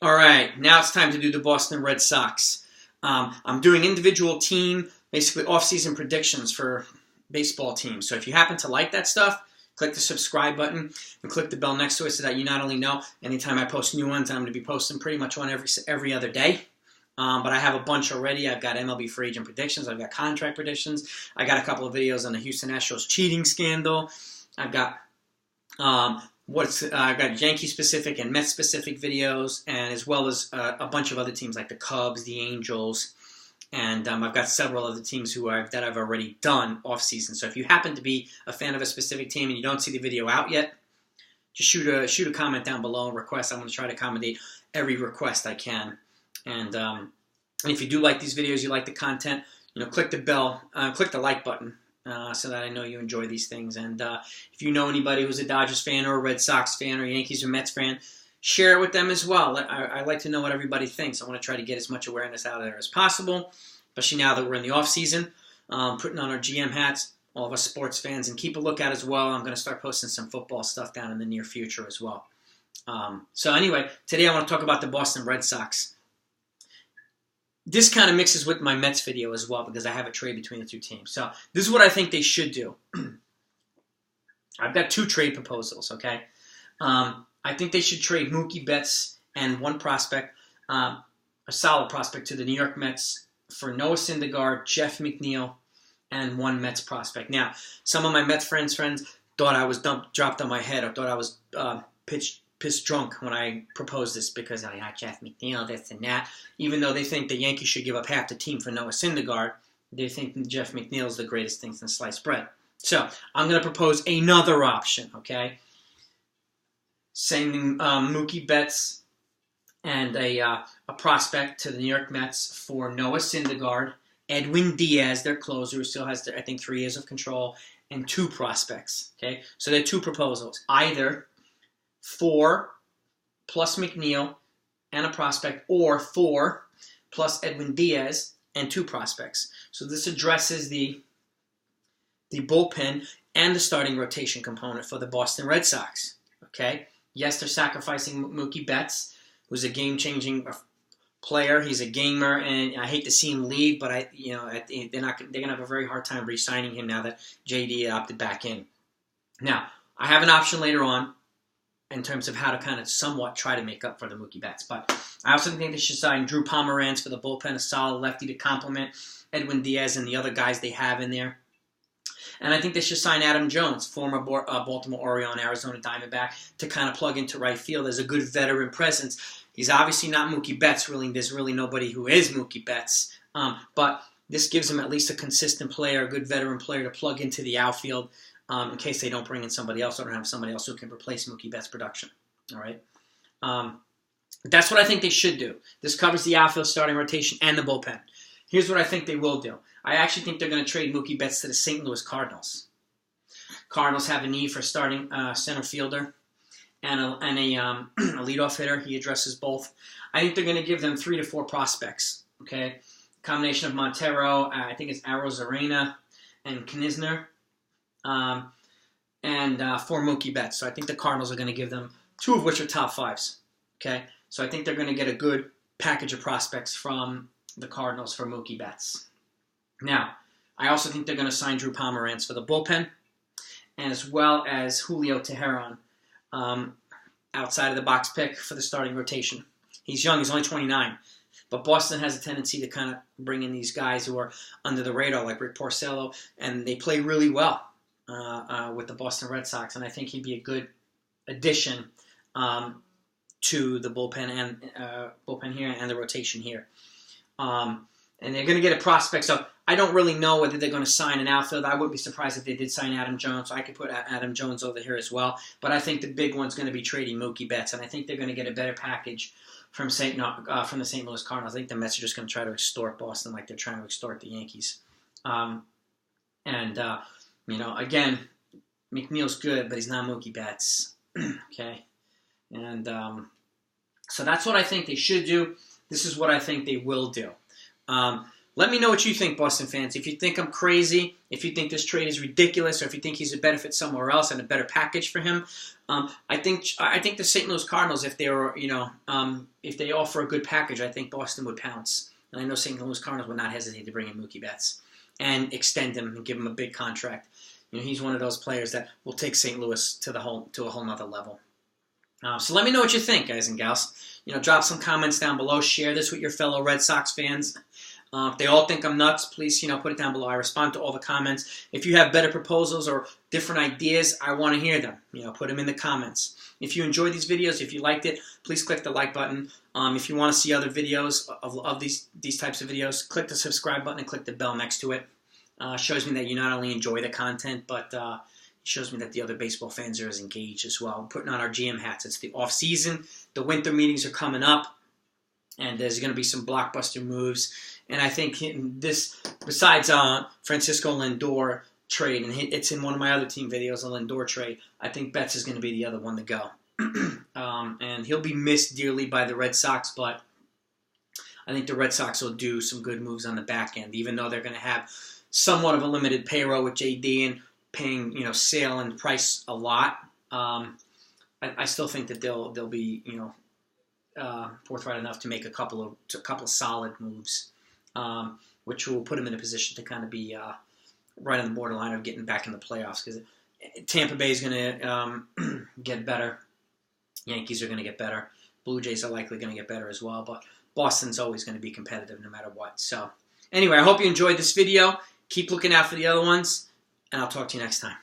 All right, now it's time to do the Boston Red Sox. I'm doing individual team, basically off-season predictions for baseball teams. So if you happen to like that stuff, click the subscribe button and click the bell next to it so that you not only know anytime I post new ones, I'm going to be posting pretty much one every other day. But I have a bunch already. I've got MLB free agent predictions. I've got contract predictions. I got a couple of videos on the Houston Astros cheating scandal. I've got I've got Yankee-specific and Mets-specific videos, and as well as a bunch of other teams like the Cubs, the Angels, and I've got several other teams that I've already done off-season. So if you happen to be a fan of a specific team and you don't see the video out yet, just shoot a comment down below and request. I'm going to try to accommodate every request I can. And if you do like these videos, you like the content, click the bell, click the like button. So that I know you enjoy these things. And if you know anybody who's a Dodgers fan or a Red Sox fan or Yankees or Mets fan, share it with them as well. I like to know what everybody thinks. I want to try to get as much awareness out there as possible, especially now that we're in the off-season, putting on our GM hats, all of us sports fans, and keep a lookout as well. I'm going to start posting some football stuff down in the near future as well. So anyway, today I want to talk about the Boston Red Sox. This kind of mixes with my Mets video as well because I have a trade between the two teams. So this is what I think they should do. I've got two trade proposals, okay? I think they should trade Mookie Betts and one prospect, a solid prospect to the New York Mets for Noah Syndergaard, Jeff McNeil, and one Mets prospect. Now, some of my Mets friends thought I was dropped on my head or thought I was pissed drunk when I proposed this because I got Jeff McNeil, this and that. Even though they think the Yankees should give up half the team for Noah Syndergaard, they think Jeff McNeil is the greatest thing since sliced bread. So I'm going to propose another option, okay? Sending Mookie Betts and a prospect to the New York Mets for Noah Syndergaard, Edwin Diaz, their closer, who still has, I think, 3 years of control, and 2 prospects, okay? So there are 2 proposals. Either 4 plus McNeil and a prospect, or 4 plus Edwin Diaz and 2 prospects. So this addresses the bullpen and the starting rotation component for the Boston Red Sox. Okay? Yes, they're sacrificing Mookie Betts, who's a game-changing player. He's a gamer, and I hate to see him leave, but they're gonna have a very hard time re-signing him now that JD opted back in. Now, I have an option later on in terms of how to kind of somewhat try to make up for the Mookie Betts. But I also think they should sign Drew Pomeranz for the bullpen, a solid lefty to complement Edwin Diaz and the other guys they have in there. And I think they should sign Adam Jones, former Baltimore Oriole and Arizona Diamondback, to kind of plug into right field as a good veteran presence. He's obviously not Mookie Betts. There's really nobody who is Mookie Betts. But this gives him at least a consistent player, a good veteran player to plug into the outfield, in case they don't bring in somebody else or don't have somebody else who can replace Mookie Betts' production. All right? That's what I think they should do. This covers the outfield, starting rotation, and the bullpen. Here's what I think they will do. I actually think they're going to trade Mookie Betts to the St. Louis Cardinals. Cardinals have a need for starting center fielder and a leadoff hitter. He addresses both. I think they're going to give them 3 to 4 prospects. Okay, combination of Montero, I think it's Arozarena, and Knizner. For Mookie Betts. So I think the Cardinals are going to give them 2 of which are top 5s. Okay, so I think they're going to get a good package of prospects from the Cardinals for Mookie Betts. Now, I also think they're going to sign Drew Pomeranz for the bullpen, and as well as Julio Teheran, outside of the box pick for the starting rotation. He's young, he's only 29. But Boston has a tendency to kind of bring in these guys who are under the radar, like Rick Porcello, and they play really well with the Boston Red Sox, and I think he'd be a good addition to the bullpen here and the rotation here. And they're going to get a prospect, so I don't really know whether they're going to sign an outfield. I wouldn't be surprised if they did sign Adam Jones, so I could put Adam Jones over here as well. But I think the big one's going to be trading Mookie Betts, and I think they're going to get a better package from the St. Louis Cardinals. I think the Mets are just going to try to extort Boston like they're trying to extort the Yankees. Again, McNeil's good, but he's not Mookie Betts. Okay? And so that's what I think they should do. This is what I think they will do. let me know what you think, Boston fans. If you think I'm crazy, if you think this trade is ridiculous, or if you think he's a better fit somewhere else and a better package for him, I think the St. Louis Cardinals, if they were, if they offer a good package, I think Boston would pounce. And I know St. Louis Cardinals would not hesitate to bring in Mookie Betts and extend him and give him a big contract. He's one of those players that will take St. Louis to a whole nother level. So let me know what you think, guys and gals. Drop some comments down below. Share this with your fellow Red Sox fans. If they all think I'm nuts, please, put it down below. I respond to all the comments. If you have better proposals or different ideas, I want to hear them. Put them in the comments. If you enjoyed these videos, if you liked it, please click the like button. If you want to see other videos of these types of videos, click the subscribe button and click the bell next to it. Shows me that you not only enjoy the content, but it shows me that the other baseball fans are as engaged as well. We're putting on our GM hats. It's the off season. The winter meetings are coming up, and there's going to be some blockbuster moves. And I think this, besides Francisco Lindor trade, and it's in one of my other team videos, a Lindor trade, I think Betts is going to be the other one to go. And he'll be missed dearly by the Red Sox, but I think the Red Sox will do some good moves on the back end, even though they're going to have somewhat of a limited payroll with JD and paying Sale and Price a lot. I still think that they'll be forthright enough to make a couple of solid moves, which will put them in a position to kind of be right on the borderline of getting back in the playoffs. Because Tampa Bay is going to get better, Yankees are going to get better, Blue Jays are likely going to get better as well. But Boston's always going to be competitive no matter what. So anyway, I hope you enjoyed this video. Keep looking out for the other ones, and I'll talk to you next time.